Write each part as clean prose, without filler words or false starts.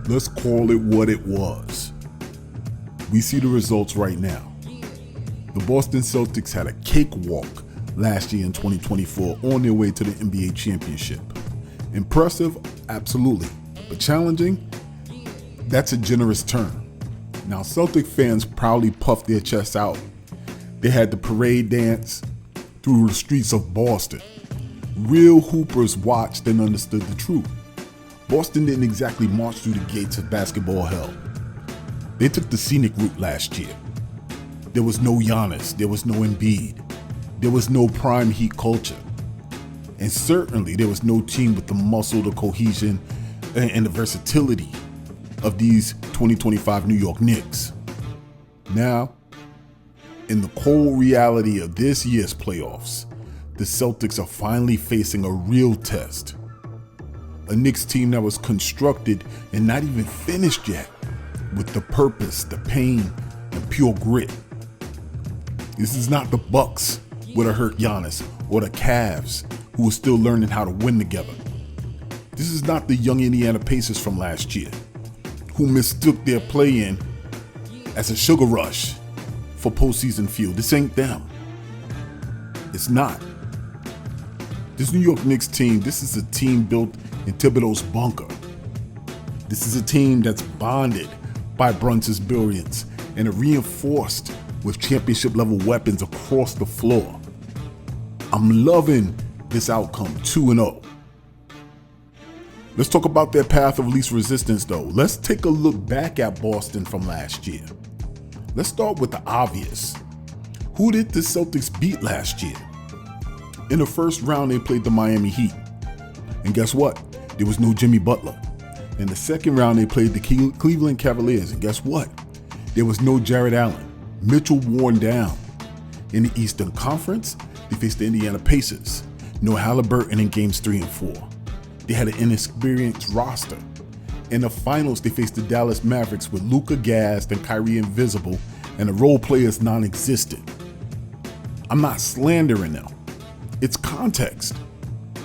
Let's call it what it was. We see the results right now. The Boston Celtics had a cakewalk last year in 2024 on their way to the NBA championship. Impressive? Absolutely. But challenging? That's a generous term. Now, Celtic fans proudly puffed their chests out. They had the parade dance through the streets of Boston. Real hoopers watched and understood the truth. Boston didn't exactly march through the gates of basketball hell. They took the scenic route last year. There was no Giannis, there was no Embiid, there was no prime heat culture. And certainly there was no team with the muscle, the cohesion, and the versatility of these 2025 New York Knicks. Now, in the cold reality of this year's playoffs, the Celtics are finally facing a real test. A Knicks team that was constructed and not even finished yet, with the purpose, the pain, and pure grit. This is not the Bucks with a hurt Giannis or the Cavs who are still learning how to win together. This is not the young Indiana Pacers from last year who mistook their play-in as a sugar rush for postseason field. This ain't them. It's not. This New York Knicks team, this is a team built in Thibodeau's bunker. This is a team that's bonded by Brunson's brilliance and reinforced with championship level weapons across the floor. I'm loving this outcome, 2-0. Let's talk about their path of least resistance though. Let's take a look back at Boston from last year. Let's start with the obvious. Who did the Celtics beat last year? In the first round, they played the Miami Heat. And guess what? There was no Jimmy Butler. In the second round, they played the Cleveland Cavaliers. And guess what? There was no Jared Allen. Mitchell worn down. In the Eastern Conference, they faced the Indiana Pacers. No Halliburton in games 3 and 4. They had an inexperienced roster. In the finals, they faced the Dallas Mavericks with Luka gassed and Kyrie invisible and the role players non-existent. I'm not slandering them. It's context.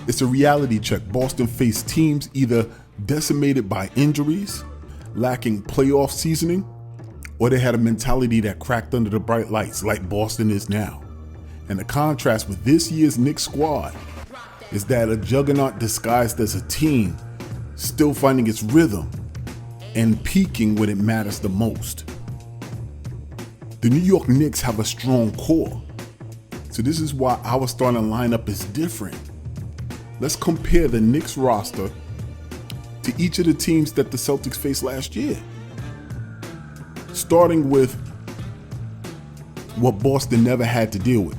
It's a reality check. Boston faced teams either decimated by injuries, lacking playoff seasoning, or they had a mentality that cracked under the bright lights like Boston is now. And the contrast with this year's Knicks squad is that a juggernaut disguised as a team still finding its rhythm and peaking when it matters the most. The New York Knicks have a strong core. So this is why our starting lineup is different. Let's compare the Knicks roster to each of the teams that the Celtics faced last year. Starting with what Boston never had to deal with.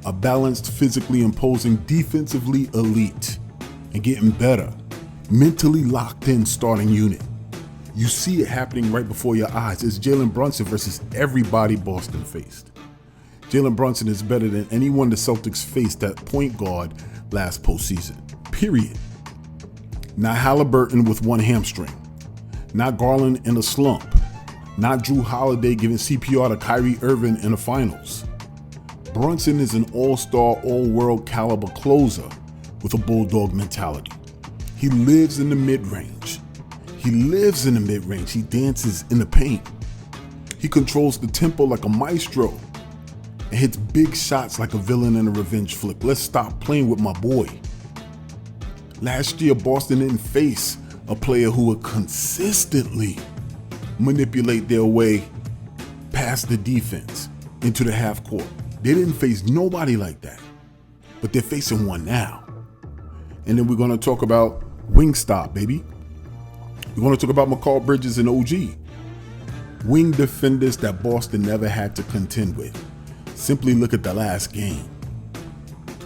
A balanced, physically imposing, defensively elite, and getting better, mentally locked in starting unit. You see it happening right before your eyes. It's Jalen Brunson versus everybody Boston faced. Jalen Brunson is better than anyone the Celtics faced at point guard last postseason, period. Not Halliburton with one hamstring. Not Garland in a slump. Not Drew Holiday giving CPR to Kyrie Irving in the finals. Brunson is an all-star, all-world caliber closer with a bulldog mentality. He lives in the mid-range. He dances in the paint. He controls the tempo like a maestro and hits big shots like a villain in a revenge flick. Let's stop playing with my boy. Last year, Boston didn't face a player who would consistently manipulate their way past the defense into the half court. They didn't face nobody like that, but they're facing one now. And then we're going to talk about Wingstop, baby. We're going to talk about McCall Bridges and OG. Wing defenders that Boston never had to contend with. Simply look at the last game.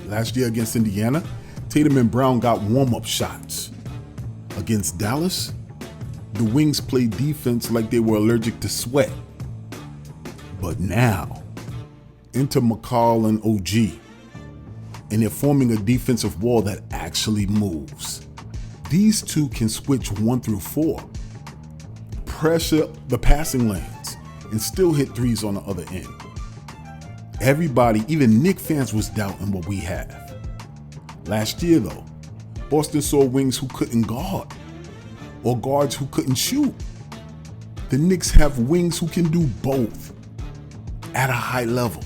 Last year against Indiana, Tatum and Brown got warm-up shots. Against Dallas, the Wings played defense like they were allergic to sweat. But now, enter McCall and OG, and they're forming a defensive wall that actually moves. These two can switch 1 through 4, pressure the passing lanes, and still hit threes on the other end. Everybody, even Knicks fans, was doubting what we have. Last year, though, Boston saw wings who couldn't guard. or guards who couldn't shoot. The Knicks have wings who can do both at a high level.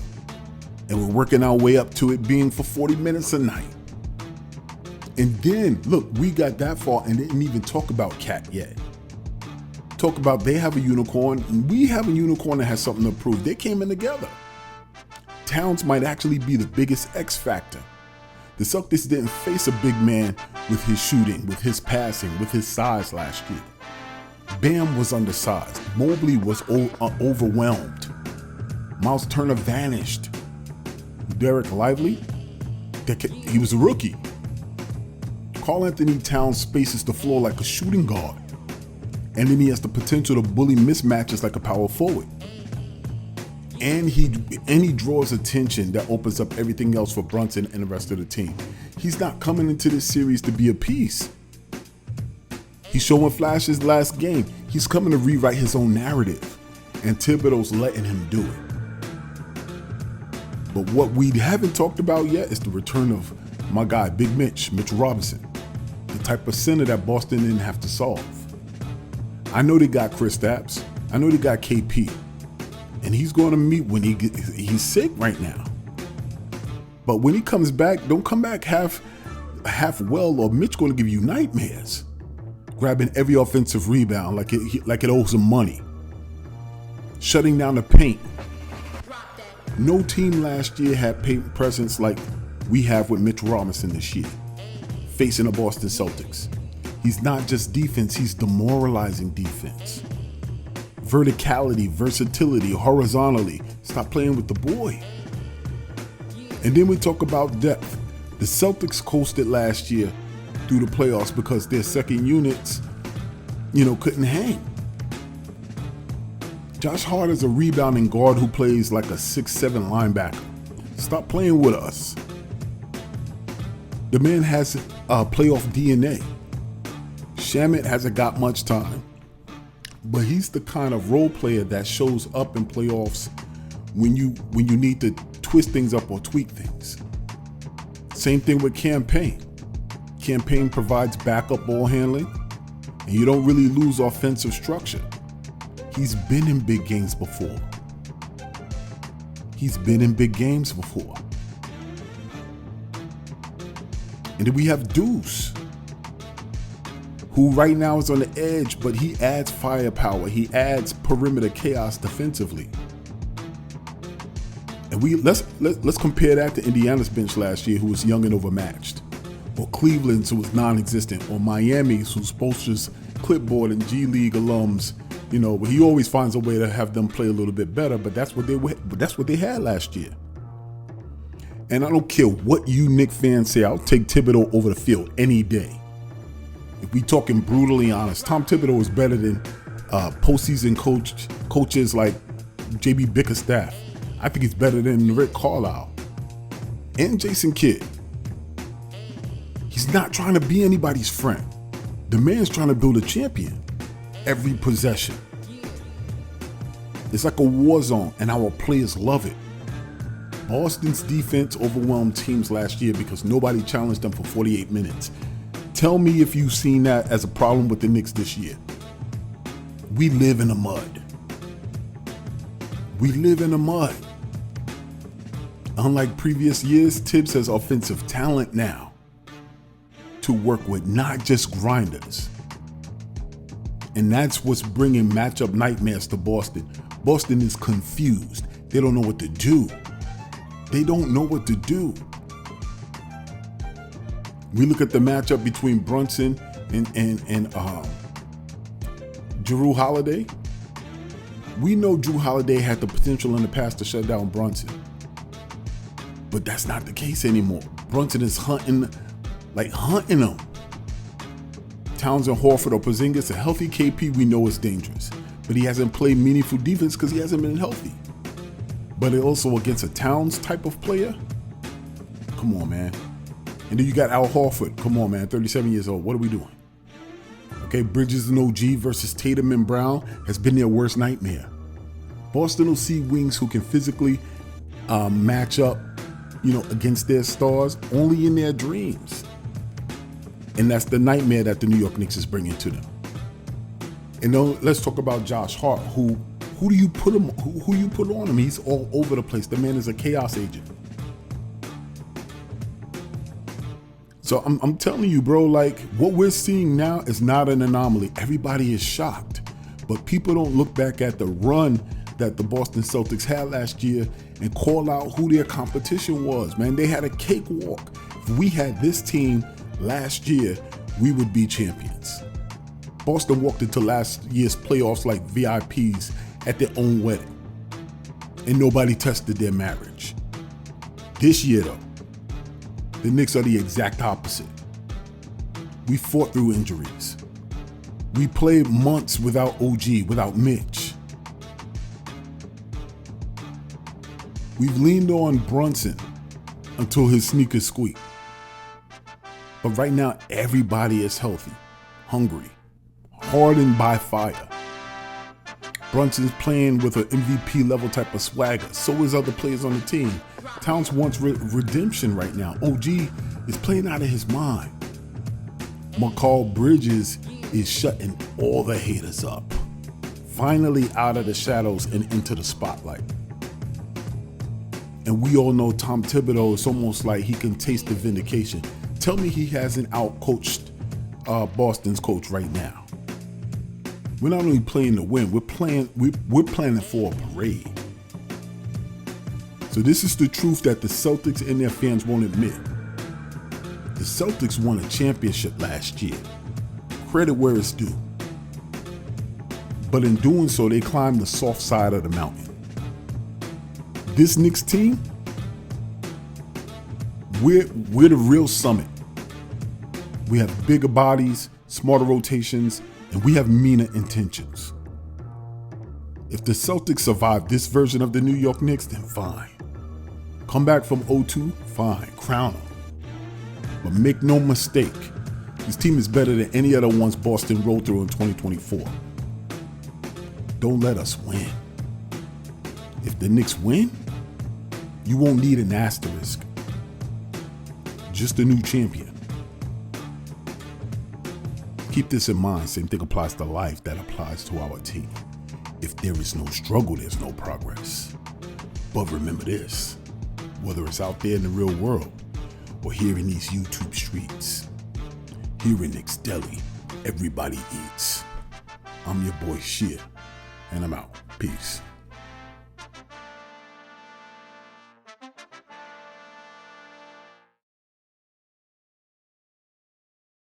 And we're working our way up to it being for 40 minutes a night. And then, look, we got that far and didn't even talk about Cat yet. Talk about they have a unicorn, and we have a unicorn that has something to prove. They came in together. Towns might actually be the biggest X factor. The Celtics didn't face a big man with his shooting, with his passing, with his size last year. Bam was undersized. Mobley was overwhelmed. Miles Turner vanished. Derek Lively, he was a rookie. Karl Anthony Towns spaces the floor like a shooting guard. And then he has the potential to bully mismatches like a power forward. And he draws attention that opens up everything else for Brunson and the rest of the team. He's not coming into this series to be a piece. He's showing flashes last game. He's coming to rewrite his own narrative. And Thibodeau's letting him do it. But what we haven't talked about yet is the return of my guy, Big Mitchell Robinson. The type of center that Boston didn't have to solve. I know they got Kristaps. I know they got KP. And he's going to meet when he's sick right now. But when he comes back, don't come back half well, or Mitch going to give you nightmares. Grabbing every offensive rebound like it owes him money. Shutting down the paint. No team last year had paint presence like we have with Mitchell Robinson this year, facing the Boston Celtics. He's not just defense, he's demoralizing defense. Verticality, versatility, horizontally. Stop playing with the boy. And then we talk about depth. The Celtics coasted last year through the playoffs because their second units, couldn't hang. Josh Hart is a rebounding guard who plays like a 6'7" linebacker. Stop playing with us. The man has playoff DNA. Shamet hasn't got much time, but he's the kind of role player that shows up in playoffs when you need to twist things up or tweak things. Same thing with Campaign. Campaign provides backup ball handling, and you don't really lose offensive structure. He's been in big games before. And then we have Deuce, who right now is on the edge, but he adds firepower. He adds perimeter chaos defensively. And let's compare that to Indiana's bench last year, who was young and overmatched, or Cleveland's, who was non-existent, or Miami's, who's posters clipboard and G League alums. But he always finds a way to have them play a little bit better. But that's what they had last year. And I don't care what you Knicks fans say, I'll take Thibodeau over the field any day. If we talking brutally honest, Tom Thibodeau is better than postseason coaches like JB Bickerstaff. I think he's better than Rick Carlisle and Jason Kidd. He's not trying to be anybody's friend. The man's trying to build a champion every possession. It's like a war zone, and our players love it. Boston's defense overwhelmed teams last year because nobody challenged them for 48 minutes. Tell me if you've seen that as a problem with the Knicks this year. We live in the mud. Unlike previous years, Tibbs has offensive talent now to work with, not just grinders. And that's what's bringing matchup nightmares to Boston. Boston is confused. They don't know what to do. We look at the matchup between Brunson and Jrue Holiday. We know Jrue Holiday had the potential in the past to shut down Brunson. But that's not the case anymore. Brunson is hunting him. Towns and Horford or Porzingis, a healthy KP we know is dangerous. But he hasn't played meaningful defense because he hasn't been healthy. But also against a Towns type of player? Come on, man. And then you got Al Horford. Come on, man. 37 years old. What are we doing? Okay, Bridges and OG versus Tatum and Brown has been their worst nightmare. Boston will see wings who can physically match up, against their stars only in their dreams. And that's the nightmare that the New York Knicks is bringing to them. And then let's talk about Josh Hart. Who do you put him? Who you put on him? He's all over the place. The man is a chaos agent. So I'm telling you, bro, like what we're seeing now is not an anomaly. Everybody is shocked, but people don't look back at the run that the Boston Celtics had last year and call out who their competition was. Man, they had a cakewalk. If we had this team last year, we would be champions. Boston walked into last year's playoffs like VIPs at their own wedding, and nobody tested their marriage. This year, though, the Knicks are the exact opposite. We fought through injuries. We played months without OG, without Mitch. We've leaned on Brunson until his sneakers squeak. But right now, everybody is healthy, hungry, hardened by fire. Brunson's playing with an MVP level type of swagger. So is other players on the team. Towns wants redemption right now. OG is playing out of his mind. Mikal Bridges is shutting all the haters up. Finally out of the shadows and into the spotlight. And we all know Tom Thibodeau is almost like he can taste the vindication. Tell me he hasn't outcoached Boston's coach right now. We're not only playing to win, we're planning for a parade. So this is the truth that the Celtics and their fans won't admit. The Celtics won a championship last year. Credit where it's due. But in doing so, they climbed the soft side of the mountain. This Knicks team, we're the real summit. We have bigger bodies, smarter rotations, and we have meaner intentions. If the Celtics survive this version of the New York Knicks, then fine. Come back from 0-2, fine, crown them. But make no mistake, this team is better than any other ones Boston rolled through in 2024. Don't let us win. If the Knicks win, you won't need an asterisk. Just a new champion. Keep this in mind. Same thing applies to life that applies to our team. If there is no struggle, there's no progress. But remember this, whether it's out there in the real world or here in these YouTube streets, here in Knicks Deli, everybody eats. I'm your boy Shia, and I'm out. Peace.